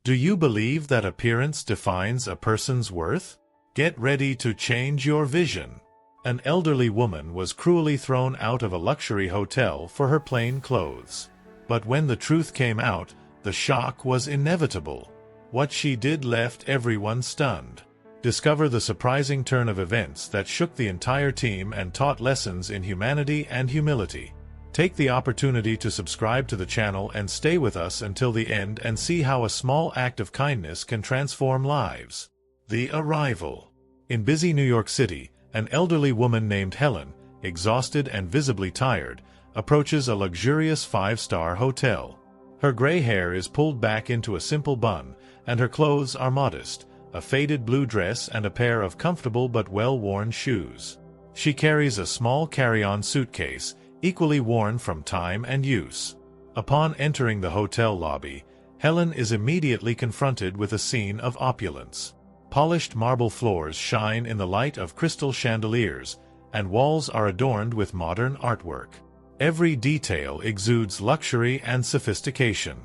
Do you believe that appearance defines a person's worth? Get ready to change your vision. An elderly woman was cruelly thrown out of a luxury hotel for her plain clothes. But when the truth came out, the shock was inevitable. What she did left everyone stunned. Discover the surprising turn of events that shook the entire team and taught lessons in humanity and humility. Take the opportunity to subscribe to the channel and stay with us until the end and see how a small act of kindness can transform lives. The Arrival. In busy New York City, an elderly woman named Helen, exhausted and visibly tired, approaches a luxurious 5-star hotel. Her gray hair is pulled back into a simple bun, and her clothes are modest, a faded blue dress and a pair of comfortable but well-worn shoes. She carries a small carry-on suitcase, equally worn from time and use. Upon entering the hotel lobby, Helen is immediately confronted with a scene of opulence. Polished marble floors shine in the light of crystal chandeliers, and walls are adorned with modern artwork. Every detail exudes luxury and sophistication.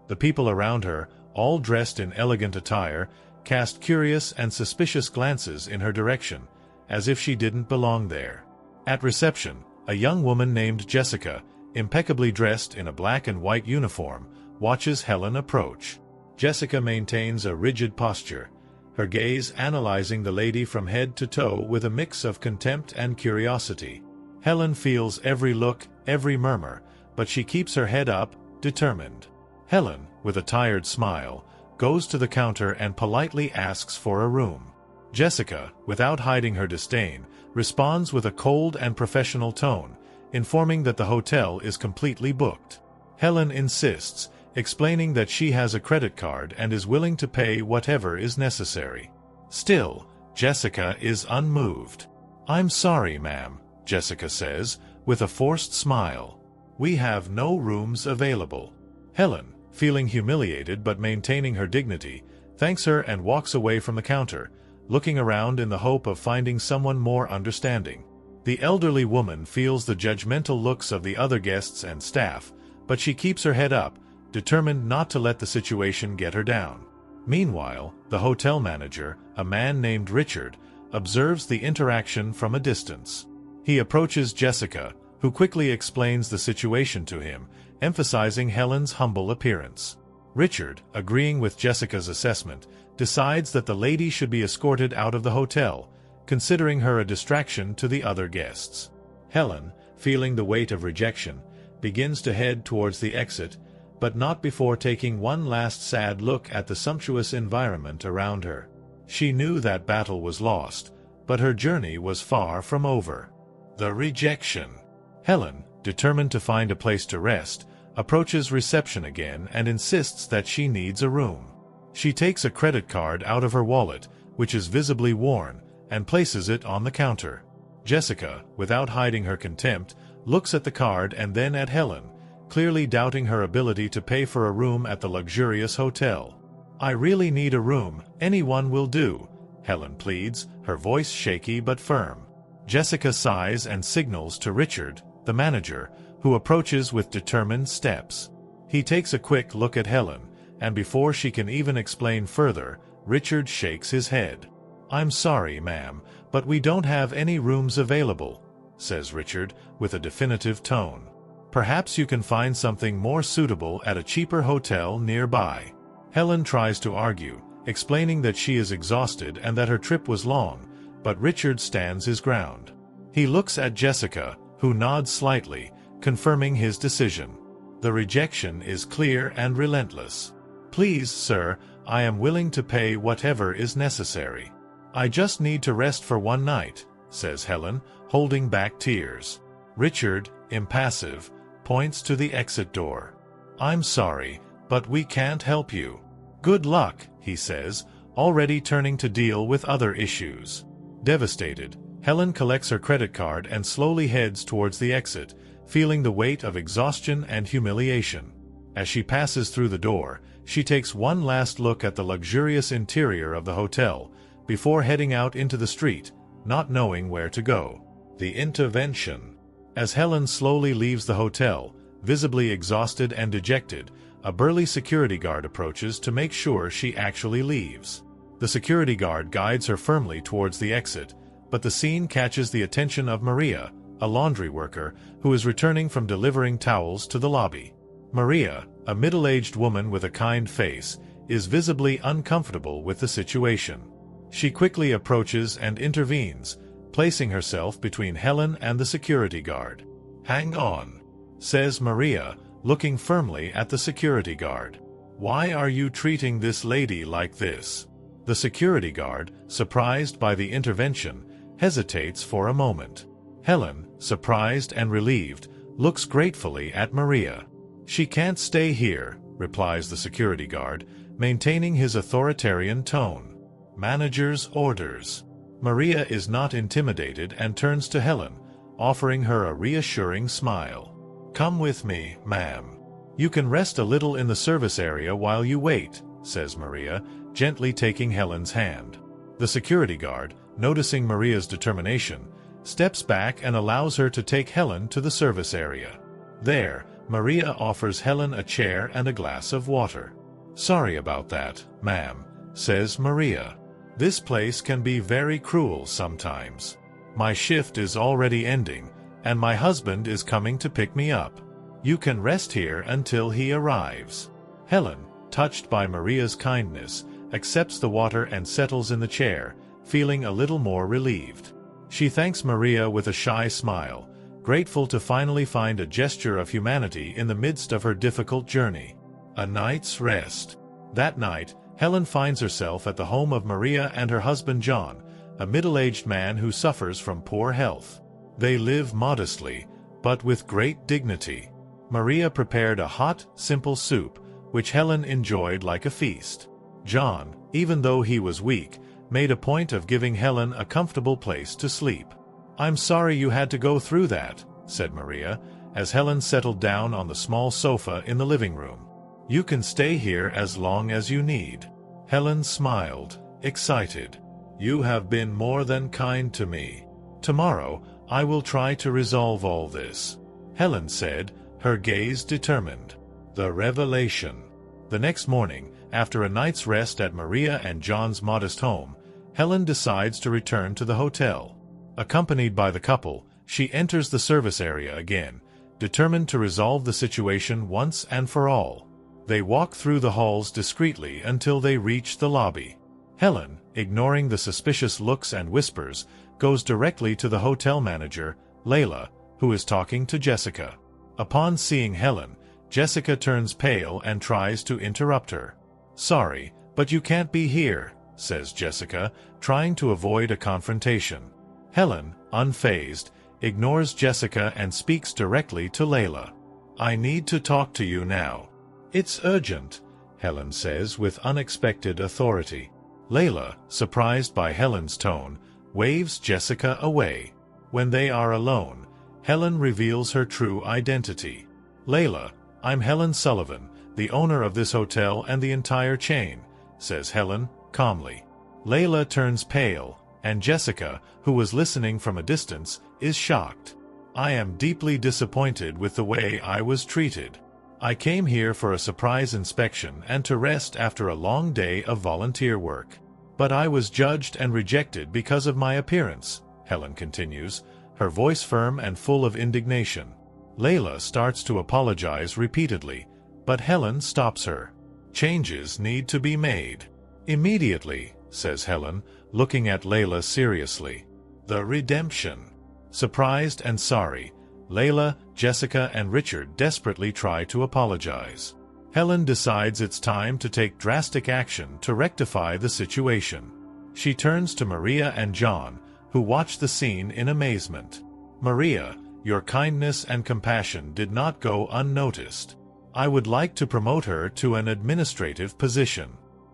The people around her, all dressed in elegant attire, cast curious and suspicious glances in her direction, as if she didn't belong there. At reception, a young woman named Jessica, impeccably dressed in a black and white uniform, watches Helen approach. Jessica maintains a rigid posture, her gaze analyzing the lady from head to toe with a mix of contempt and curiosity. Helen feels every look, every murmur, but she keeps her head up, determined. Helen, with a tired smile, goes to the counter and politely asks for a room. Jessica, without hiding her disdain, responds with a cold and professional tone, informing that the hotel is completely booked. Helen insists, explaining that she has a credit card and is willing to pay whatever is necessary. Still, Jessica is unmoved. "I'm sorry, ma'am," Jessica says, with a forced smile. "We have no rooms available." Helen, feeling humiliated but maintaining her dignity, thanks her and walks away from the counter, looking around in the hope of finding someone more understanding. The elderly woman feels the judgmental looks of the other guests and staff, but she keeps her head up, determined not to let the situation get her down. Meanwhile, the hotel manager, a man named Richard, observes the interaction from a distance. He approaches Jessica, who quickly explains the situation to him, emphasizing Helen's humble appearance. Richard, agreeing with Jessica's assessment, decides that the lady should be escorted out of the hotel, considering her a distraction to the other guests. Helen, feeling the weight of rejection, begins to head towards the exit, but not before taking one last sad look at the sumptuous environment around her. She knew that battle was lost, but her journey was far from over. The Rejection. Helen, determined to find a place to rest, approaches reception again and insists that she needs a room. She takes a credit card out of her wallet, which is visibly worn, and places it on the counter. Jessica, without hiding her contempt, looks at the card and then at Helen, clearly doubting her ability to pay for a room at the luxurious hotel. "I really need a room, anyone will do," Helen pleads, her voice shaky but firm. Jessica sighs and signals to Richard, the manager, who approaches with determined steps. He takes a quick look at Helen, and before she can even explain further, Richard shakes his head. "I'm sorry, ma'am, but we don't have any rooms available," says Richard, with a definitive tone. "Perhaps you can find something more suitable at a cheaper hotel nearby." Helen tries to argue, explaining that she is exhausted and that her trip was long, but Richard stands his ground. He looks at Jessica, who nods slightly, confirming his decision. The rejection is clear and relentless. "Please, sir, I am willing to pay whatever is necessary. I just need to rest for one night," says Helen, holding back tears. Richard, impassive, points to the exit door. "I'm sorry, but we can't help you." "Good luck," he says, already turning to deal with other issues. Devastated, Helen collects her credit card and slowly heads towards the exit, feeling the weight of exhaustion and humiliation. As she passes through the door, she takes one last look at the luxurious interior of the hotel, before heading out into the street, not knowing where to go. The Intervention. As Helen slowly leaves the hotel, visibly exhausted and dejected, a burly security guard approaches to make sure she actually leaves. The security guard guides her firmly towards the exit, but the scene catches the attention of Maria, a laundry worker, who is returning from delivering towels to the lobby. Maria, a middle-aged woman with a kind face, is visibly uncomfortable with the situation. She quickly approaches and intervenes, placing herself between Helen and the security guard. "Hang on," says Maria, looking firmly at the security guard. "Why are you treating this lady like this?" The security guard, surprised by the intervention, hesitates for a moment. Helen, surprised and relieved, looks gratefully at Maria. "She can't stay here," replies the security guard, maintaining his authoritarian tone. "Manager's orders." Maria is not intimidated and turns to Helen, offering her a reassuring smile. "Come with me, ma'am. You can rest a little in the service area while you wait," says Maria, gently taking Helen's hand. The security guard, noticing Maria's determination, steps back and allows her to take Helen to the service area. There, Maria offers Helen a chair and a glass of water. "Sorry about that, ma'am," says Maria. "This place can be very cruel sometimes. My shift is already ending, and my husband is coming to pick me up. You can rest here until he arrives." Helen, touched by Maria's kindness, accepts the water and settles in the chair, feeling a little more relieved. She thanks Maria with a shy smile, grateful to finally find a gesture of humanity in the midst of her difficult journey. A night's rest. That night, Helen finds herself at the home of Maria and her husband John, a middle-aged man who suffers from poor health. They live modestly, but with great dignity. Maria prepared a hot, simple soup, which Helen enjoyed like a feast. John, even though he was weak, made a point of giving Helen a comfortable place to sleep. "I'm sorry you had to go through that," said Maria, as Helen settled down on the small sofa in the living room. "You can stay here as long as you need." Helen smiled, excited. "You have been more than kind to me. Tomorrow, I will try to resolve all this," Helen said, her gaze determined. The revelation. The next morning, after a night's rest at Maria and John's modest home, Helen decides to return to the hotel. Accompanied by the couple, she enters the service area again, determined to resolve the situation once and for all. They walk through the halls discreetly until they reach the lobby. Helen, ignoring the suspicious looks and whispers, goes directly to the hotel manager, Layla, who is talking to Jessica. Upon seeing Helen, Jessica turns pale and tries to interrupt her. "Sorry, but you can't be here," says Jessica, trying to avoid a confrontation. Helen, unfazed, ignores Jessica and speaks directly to Layla. "I need to talk to you now." "It's urgent," Helen says with unexpected authority. Layla, surprised by Helen's tone, waves Jessica away. When they are alone, Helen reveals her true identity. "Layla, I'm Helen Sullivan, the owner of this hotel and the entire chain," says Helen, calmly. Layla turns pale, and Jessica, who was listening from a distance, is shocked. "I am deeply disappointed with the way I was treated. I came here for a surprise inspection and to rest after a long day of volunteer work. But I was judged and rejected because of my appearance," Helen continues, her voice firm and full of indignation. Layla starts to apologize repeatedly, but Helen stops her. "Changes need to be made immediately," says Helen, looking at Layla seriously. "The redemption." Surprised and sorry, Layla, Jessica, and Richard desperately try to apologize. Helen decides it's time to take drastic action to rectify the situation. She turns to Maria and John, who watch the scene in amazement. "Maria, your kindness and compassion did not go unnoticed. I would like to promote her to an administrative position.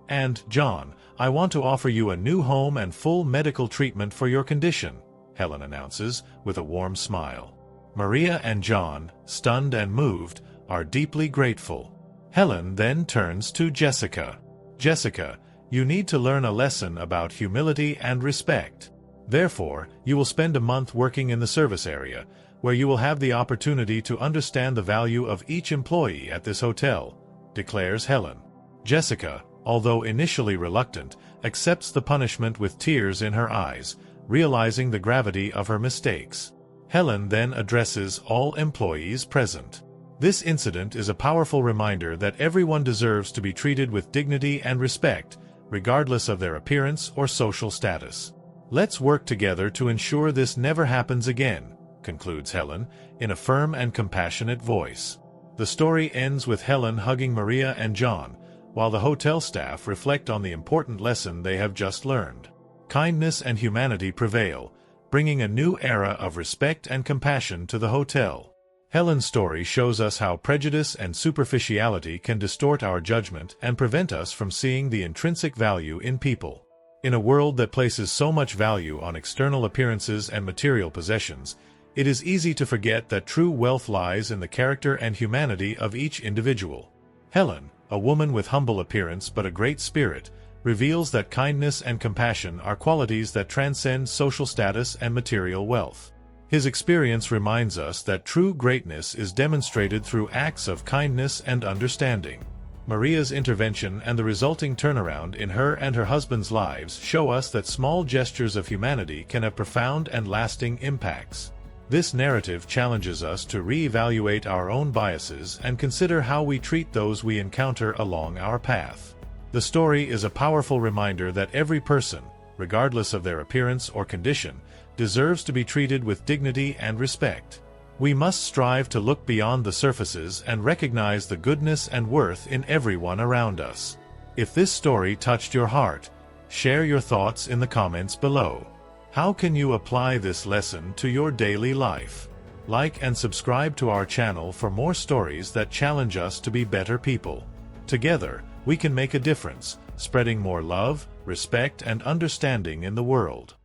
And, John, I want to offer you a new home and full medical treatment for your condition," Helen announces with a warm smile. Maria and John, stunned and moved, are deeply grateful. Helen then turns to Jessica. "Jessica, you need to learn a lesson about humility and respect. Therefore, you will spend a month working in the service area, where you will have the opportunity to understand the value of each employee at this hotel," declares Helen. Jessica, although initially reluctant, accepts the punishment with tears in her eyes, realizing the gravity of her mistakes. Helen then addresses all employees present. This incident is a powerful reminder that everyone deserves to be treated with dignity and respect, regardless of their appearance or social status. "Let's work together to ensure this never happens again," concludes Helen, in a firm and compassionate voice. The story ends with Helen hugging Maria and John, while the hotel staff reflect on the important lesson they have just learned. Kindness and humanity prevail, bringing a new era of respect and compassion to the hotel. Helen's story shows us how prejudice and superficiality can distort our judgment and prevent us from seeing the intrinsic value in people. In a world that places so much value on external appearances and material possessions, it is easy to forget that true wealth lies in the character and humanity of each individual. Helen, a woman with humble appearance but a great spirit, reveals that kindness and compassion are qualities that transcend social status and material wealth. His experience reminds us that true greatness is demonstrated through acts of kindness and understanding. Maria's intervention and the resulting turnaround in her and her husband's lives show us that small gestures of humanity can have profound and lasting impacts. This narrative challenges us to re-evaluate our own biases and consider how we treat those we encounter along our path. The story is a powerful reminder that every person, regardless of their appearance or condition, deserves to be treated with dignity and respect. We must strive to look beyond the surfaces and recognize the goodness and worth in everyone around us. If this story touched your heart, share your thoughts in the comments below. How can you apply this lesson to your daily life? Like and subscribe to our channel for more stories that challenge us to be better people. Together, we can make a difference, spreading more love, respect, and understanding in the world.